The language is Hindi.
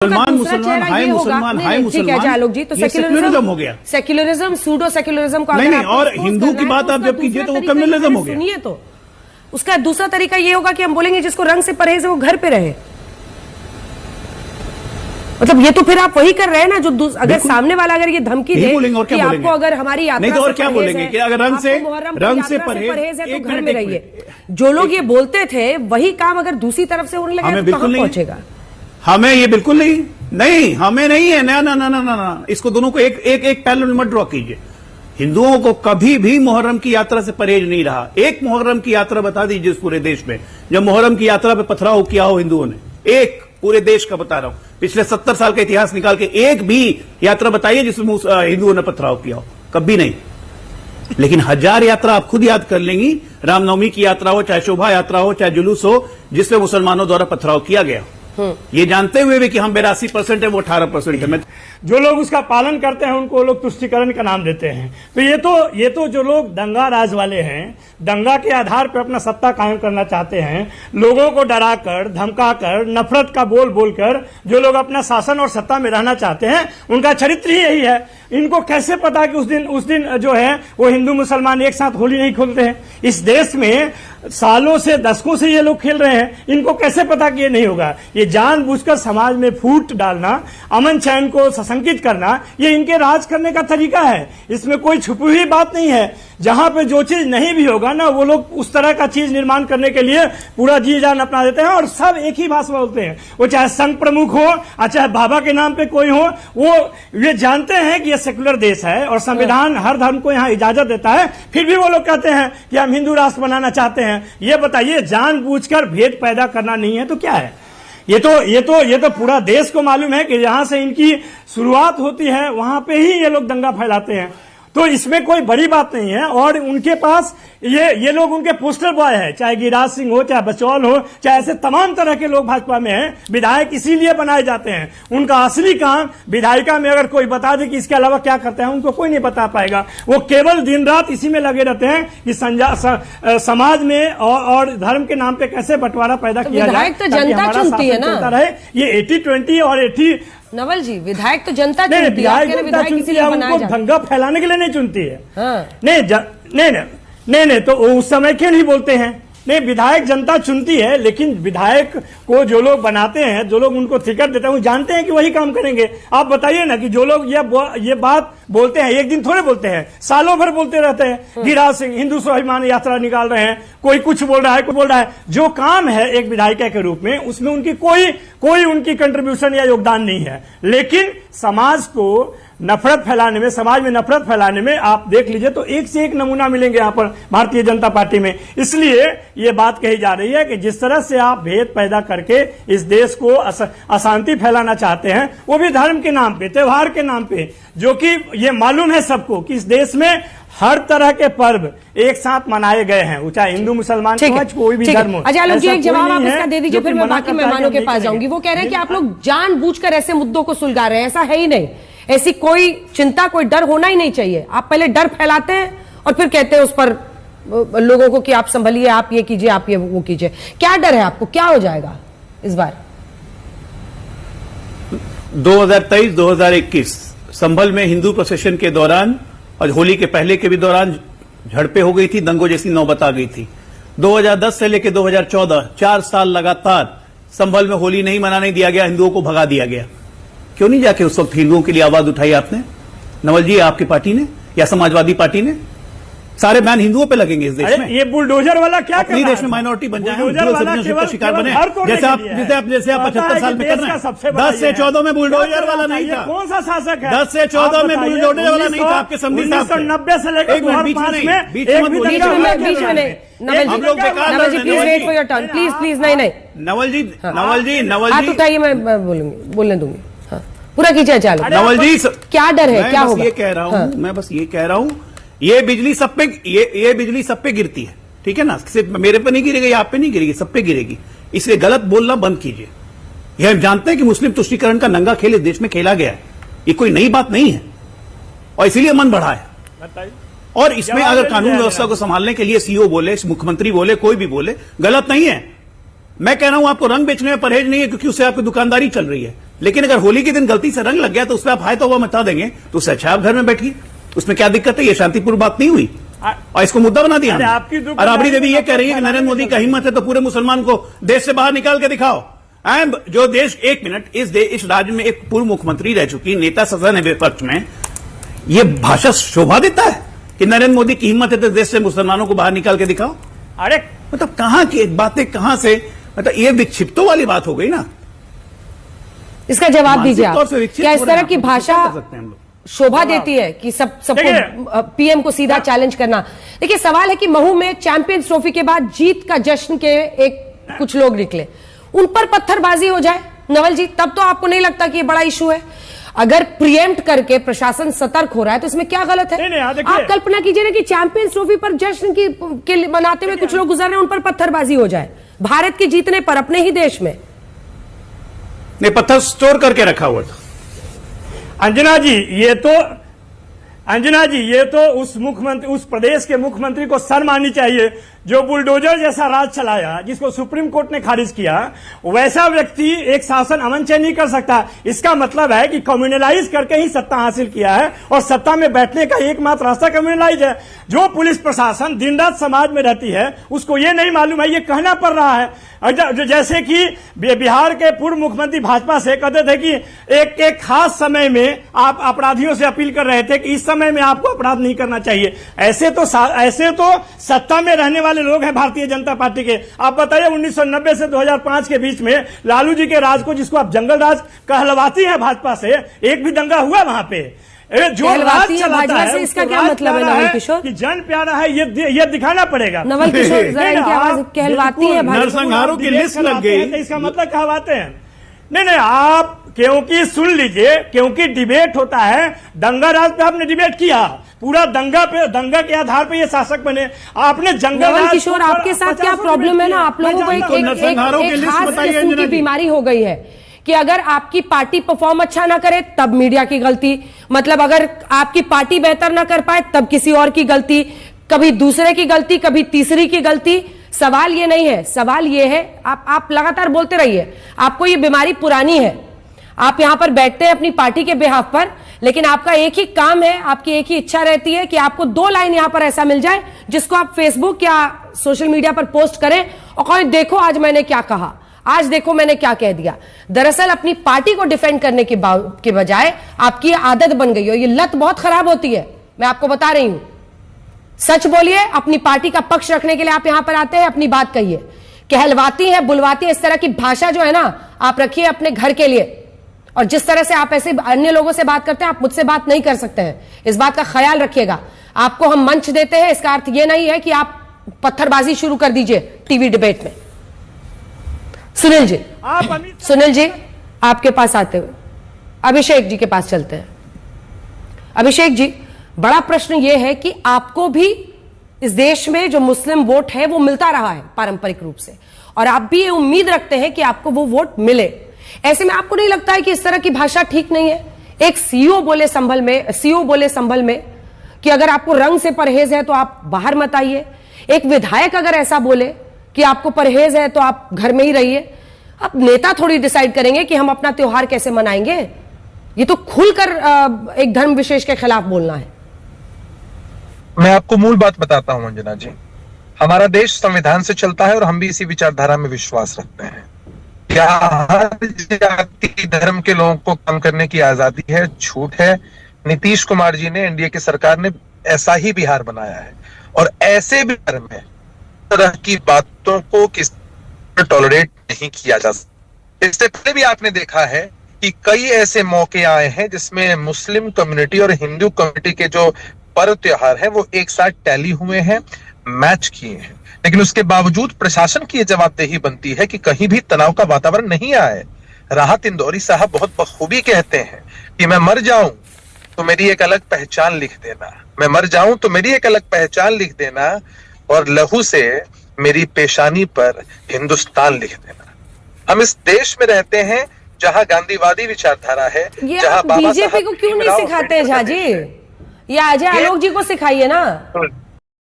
मुसलमान हाय मुसलमान हाय मुसलमान, आलोक जी, तो सेक्युलरिज्म हो गया, सेक्युलरिज्म सूडो सेक्युलरिज्म का नहीं, और हिंदू की बात आप जब कीजिए तो वो कम्युनलिज्म हो गया। सुनिए, तो उसका दूसरा तरीका ये होगा कि हम बोलेंगे जिसको रंग से परहेज है वो घर पे रहे। मतलब ये तो फिर आप वही कर रहे हैं ना, जो अगर सामने वाला अगर ये धमकी दे कि आपको अगर हमारी यात्रा नहीं तो और क्या बोलेंगे कि अगर रंग से परहेज है तो घर में रहिए। जो लोग ये बोलते थे वही काम अगर दूसरी तरफ से होने लगे तो कहां पहुंचेगा? हमें ये बिल्कुल नहीं हमें नहीं है ना ना ना ना ना, इसको दोनों को एक पैरेलल मत ड्रॉ कीजिए। हिंदुओं को कभी भी मुहर्रम की यात्रा से परहेज नहीं रहा। एक मुहर्रम की यात्रा बता दीजिए इस पूरे देश में जब मुहर्रम की यात्रा पे पथराव किया हो हिंदुओं ने, एक पूरे देश का बता रहा हूं, पिछले 70 साल का इतिहास निकाल के एक भी यात्रा बताइए जिसमें हिंदुओं ने पथराव किया हो, कभी नहीं। लेकिन 1000 यात्रा आप खुद याद कर लेंगी, रामनवमी की यात्रा हो, चाहे शोभा यात्रा हो, चाहे जुलूस हो, जिसमें मुसलमानों द्वारा पथराव किया गया हो, ये जानते हुए भी कि हम 82% है वो 18% है। जो लोग उसका पालन करते हैं उनको लोग तुष्टीकरण का नाम देते हैं। तो ये तो जो लोग दंगा राज वाले हैं, दंगा के आधार पर अपना सत्ता कायम करना चाहते हैं, लोगों को डराकर धमकाकर नफरत का बोल बोलकर जो लोग अपना शासन और सत्ता में रहना चाहते हैं, उनका चरित्र ही यही है। इनको कैसे पता कि उस दिन जो है वो हिंदू मुसलमान एक साथ होली नहीं खोलते हैं? इस देश में सालों से दशकों से ये लोग खेल रहे हैं, इनको कैसे पता कि ये नहीं होगा? ये जानबूझकर समाज में फूट डालना, अमन चैन को सशंकित करना, ये इनके राज करने का तरीका है। इसमें कोई छुपी हुई बात नहीं है। जहां पे जो चीज नहीं भी होगा ना, वो लोग उस तरह का चीज निर्माण करने के लिए पूरा जी जान अपना देते हैं और सब एक ही भाषा बोलते हैं। वो चाहे संघ प्रमुख हो, चाहे बाबा के नाम पे कोई हो, वो ये जानते हैं कि ये सेकुलर देश है और संविधान हर धर्म को यहाँ इजाजत देता है, फिर भी वो लोग कहते हैं कि हम हिंदू राष्ट्र बनाना चाहते हैं। ये बताइए, जानबूझकर भेद पैदा करना नहीं है तो क्या है? ये तो पूरा देश को मालूम है कि जहां से इनकी शुरुआत होती है वहां पे ही ये लोग दंगा फैलाते हैं। तो इसमें कोई बड़ी बात नहीं है। और उनके पास ये लोग उनके पोस्टर बॉय है, चाहे गिरिराज सिंह हो, चाहे बचौल हो, चाहे ऐसे तमाम तरह के लोग भाजपा में हैं। विधायक इसीलिए बनाए जाते हैं। उनका असली काम विधायिका में अगर कोई बता दे कि इसके अलावा क्या करते हैं, उनको कोई नहीं बता पाएगा। वो केवल दिन रात इसी में लगे रहते हैं कि समाज में और धर्म के नाम पे कैसे बंटवारा पैदा किया जाए। विधायक तो जनता चुनती है ना, ये 80-20 और 80। नवल जी, विधायक तो जनता चुनती है, विधायक इसीलिए उनको दंगा फैलाने के लिए नहीं चुनती है। नहीं, तो उस समय क्यों नहीं बोलते हैं? नहीं, विधायक जनता चुनती है, लेकिन विधायक को जो लोग बनाते हैं, जो लोग उनको टिकट देते हैं, वो जानते हैं कि वही काम करेंगे। आप बताइए ना कि जो लोग ये बात बोलते हैं, एक दिन थोड़े बोलते हैं, सालों भर बोलते रहते हैं। गिरिराज सिंह हिंदू स्वाभिमान यात्रा निकाल रहे हैं, कोई कुछ बोल रहा है, कोई बोल रहा है। जो काम है एक विधायिका के रूप में, उसमें उनकी कोई उनकी कंट्रीब्यूशन या योगदान नहीं है। लेकिन समाज को नफरत फैलाने में, समाज में नफरत फैलाने में आप देख लीजिए तो एक से एक नमूना मिलेंगे यहाँ पर भारतीय जनता पार्टी में। इसलिए ये बात कही जा रही है कि जिस तरह से आप भेद पैदा करके इस देश को अशांति फैलाना चाहते हैं, वो भी धर्म के नाम पे, त्योहार के नाम पे, जो कि ये मालूम है सबको कि इस देश में हर तरह के पर्व एक साथ मनाए गए हैं, चाहे हिंदू मुसलमान कोई भी धर्म हो। अच्छा आलोक जी, एक जवाब आप इसका दे दीजिए, फिर मैं बाकी मेहमानों के पास जाऊंगी। वो कह रहे हैं कि आप लोग जानबूझकर ऐसे मुद्दों को सुलगा रहे हैं, ऐसा है ही नहीं। ऐसी कोई चिंता, कोई डर होना ही नहीं चाहिए। आप पहले डर फैलाते हैं और फिर कहते हैं उस पर लोगों को कि आप संभलिए, आप ये कीजिए, आप ये वो कीजिए। क्या डर है आपको? क्या हो जाएगा इस बार? 2023-2021 संभल में हिंदू प्रोसेशन के दौरान और होली के पहले के भी दौरान झड़पें हो गई थी, दंगों जैसी नौबत आ गई थी। 2010 से लेकर 2014 4 साल लगातार संभल में होली नहीं मनाने दिया गया, हिंदुओं को भगा दिया गया। क्यों नहीं जाके उस वक्त हिंदुओं के लिए आवाज उठाई आपने? नवल जी, आपकी पार्टी ने या समाजवादी पार्टी ने? सारे बैन हिंदुओं पे लगेंगे इस देश में। ये बुलडोजर वाला क्या कर रहा है? देश में माइनॉरिटी बन जाए, शिकार बने, जैसे आप 75 साल में कर रहे हैं। 10 से 14 में बुलडोजर वाला नहीं था। कौन सा शासक है? 10 से 14 में बुलडोजर वाला नहीं था आपके संधि साहब। 1990 से लेकर 2005 में हम लोग बेकार। Naval ji please wait for your turn, please. नहीं नवल जी हाथ उठाइए, मैं बोलने दूंगी। पूरा कीजिए चालू। नवल जी, क्या डर है? क्या होगा? ये कह रहा हूं, मैं बस ये कह रहा हूं, ये बिजली सब पे गिरती है, ठीक है ना? सिर्फ मेरे पे नहीं गिरेगी, आप पे नहीं गिरेगी, सब पे गिरेगी। इसलिए गलत बोलना बंद कीजिए। यह हम जानते हैं कि मुस्लिम तुष्टीकरण का नंगा खेल इस देश में खेला गया है, ये कोई नई बात नहीं है और इसीलिए मन बढ़ा है। और इसमें अगर कानून व्यवस्था को संभालने के लिए सीओ बोले, मुख्यमंत्री बोले, कोई भी बोले, गलत नहीं है। मैं कह रहा हूं आपको रंग बेचने में परहेज नहीं है, क्योंकि उससे आपकी दुकानदारी चल रही है। लेकिन अगर होली के दिन गलती से रंग लग गया तो उसमें आप हाय तो हुआ मचा देंगे, तो उससे अच्छा आप घर में बैठिए, उसमें क्या दिक्कत है? ये शांतिपूर्ण बात नहीं हुई और इसको मुद्दा बना दिया। आपकी और राबड़ी देवी ये कह रही है कि नरेंद्र मोदी का हिम्मत है तो पूरे मुसलमान को देश से बाहर निकाल के दिखाओ। जो देश, एक मिनट, इस राज्य में एक पूर्व मुख्यमंत्री रह चुकी नेता सदन है विपक्ष में, ये भाषा शोभा देता है कि नरेंद्र मोदी की हिम्मत है तो देश से मुसलमानों को बाहर निकाल के दिखाओ? अरे मतलब कहां की बातें, कहां से, मतलब ये विक्षिप्तों वाली बात हो गई ना। इसका जवाब दीजिए आप, क्या इस तरह की भाषा शोभा देती है कि सबको पीएम को सीधा चैलेंज करना? देखिए, सवाल है कि महू में चैंपियंस ट्रॉफी के बाद जीत का जश्न के कुछ लोग निकले, उन पर पत्थरबाजी हो जाए नवल जी, तब तो आपको नहीं लगता कि ये बड़ा इशू है? अगर प्रिएम्प्ट करके प्रशासन सतर्क हो रहा है तो इसमें क्या गलत है? आप कल्पना कीजिए ना कि चैंपियंस ट्रॉफी पर जश्न के मनाते हुए कुछ लोग गुजर रहे हैं, उन पर पत्थरबाजी हो जाए भारत के जीतने पर अपने ही देश में। ने पत्थर स्टोर करके रखा हुआ था। अंजना जी, ये तो उस प्रदेश के मुख्यमंत्री को शर्म आनी चाहिए जो बुलडोजर जैसा राज चलाया, जिसको सुप्रीम कोर्ट ने खारिज किया। वैसा व्यक्ति एक शासन अमन से नहीं कर सकता। इसका मतलब है कि कम्युनलाइज करके ही सत्ता हासिल किया है और सत्ता में बैठने का एकमात्र रास्ता कम्युनलाइज है। जो पुलिस प्रशासन दिन रात समाज में रहती है उसको ये नहीं मालूम है, ये कहना पड़ रहा है। जैसे कि बिहार के पूर्व मुख्यमंत्री भाजपा से कहते थे कि एक खास समय में आप अपराधियों से अपील कर रहे थे कि इस समय में आपको अपराध नहीं करना चाहिए। ऐसे तो सत्ता में रहने वाले लोग हैं भारतीय जनता पार्टी के। आप बताइए 1990 से 2005 के बीच में लालू जी के राज को, जिसको आप जंगल राज कहलवाती है भाजपा से, एक भी दंगा हुआ वहां पे? जो राज चलाता है, इसका क्या मतलब है नवल किशोर? कि जन प्यारा है, ये दिखाना पड़ेगा। नवल किशोर, जरा इनकी आवाज कहलवाती है, नरसंहारों की लिस्ट लग गई, इसका मतलब कहवाते हैं? नहीं, आप क्योंकि सुन लीजिए, क्योंकि डिबेट होता है, दंगा राज पे आपने डिबेट किया, पूरा दंगा के आधार पे ये शासक बने। आपने जंगल राज, किशोर, आपके साथ क्या प्रॉब्लम है ना, आप लोगों को एक खास किस्म की बीमारी हो गई है कि अगर आपकी पार्टी परफॉर्म अच्छा ना करे तब मीडिया की गलती, मतलब अगर आपकी पार्टी बेहतर ना कर पाए तब किसी और की गलती, कभी दूसरे की गलती, कभी तीसरी की गलती। सवाल ये नहीं है, सवाल ये है, आप लगातार बोलते रहिए, आपको ये बीमारी पुरानी है। आप यहां पर बैठते हैं अपनी पार्टी के बिहाफ पर, लेकिन आपका एक ही काम है, आपकी एक ही इच्छा रहती है कि आपको 2 लाइन यहां पर ऐसा मिल जाए जिसको आप फेसबुक या सोशल मीडिया पर पोस्ट करें और कहें देखो आज मैंने क्या कहा, आज देखो मैंने क्या कह दिया। दरअसल अपनी पार्टी को डिफेंड करने के बजाय आपकी आदत बन गई हो, ये लत बहुत खराब होती है, मैं आपको बता रही हूं। सच बोलिए, अपनी पार्टी का पक्ष रखने के लिए आप यहां पर आते हैं, अपनी बात कहिए। कहलवाती है, बुलवाती है, इस तरह की भाषा जो है ना आप रखिए अपने घर के लिए। और जिस तरह से आप ऐसे अन्य लोगों से बात करते हैं, आप मुझसे बात नहीं कर सकते हैं, इस बात का ख्याल रखिएगा। आपको हम मंच देते हैं, इसका अर्थ यह नहीं है कि आप पत्थरबाजी शुरू कर दीजिए टीवी डिबेट में। सुनील जी, आपके पास आते हुए अभिषेक जी के पास चलते हैं। अभिषेक जी, बड़ा प्रश्न यह है कि आपको भी इस देश में जो मुस्लिम वोट है वो मिलता रहा है पारंपरिक रूप से, और आप भी ये उम्मीद रखते हैं कि आपको वो वोट मिले। ऐसे में आपको नहीं लगता है कि इस तरह की भाषा ठीक नहीं है? एक सीईओ बोले संभल में कि अगर आपको रंग से परहेज है तो आप बाहर मत आइए। एक विधायक अगर ऐसा बोले कि आपको परहेज है तो आप घर में ही रहिए। अब नेता थोड़ी डिसाइड करेंगे कि हम अपना त्योहार कैसे मनाएंगे। ये तो खुलकर एक धर्म विशेष के खिलाफ बोलना है। मैं आपको मूल बात बताता हूं अंजना जी, हमारा देश संविधान से चलता है और हम भी इसी विचारधारा में विश्वास रखते हैं। क्या हर जाति धर्म के लोगों को काम करने की आजादी है? झूठ है। नीतीश कुमार जी ने, एनडीए की सरकार ने ऐसा ही बिहार बनाया है, और ऐसे बिहार में तरह की बातों को किस टॉलरेट नहीं किया जा सकता। इससे पहले भी आपने देखा है कि कई ऐसे मौके आए हैं जिसमें मुस्लिम कम्युनिटी और हिंदू कम्युनिटी के जो पर्व त्योहार है वो एक साथ टैली हुए हैं, मैच किए हैं, लेकिन उसके बावजूद प्रशासन की जवाबदेही बनती है कि कहीं भी तनाव का वातावरण नहीं आए। राहत इंदौरी साहब बहुत बखूबी कहते हैं कि मैं मर जाऊं तो मेरी एक अलग पहचान लिख देना, मैं मर जाऊं तो मेरी एक अलग पहचान लिख देना, और लहू से मेरी पेशानी पर हिंदुस्तान लिख देना। हम इस देश में रहते हैं जहां गांधीवादी विचारधारा है, जहां बीजेपी को क्यों नहीं सिखाते झा जी? ये अजय आलोक जी को सिखाइए ना।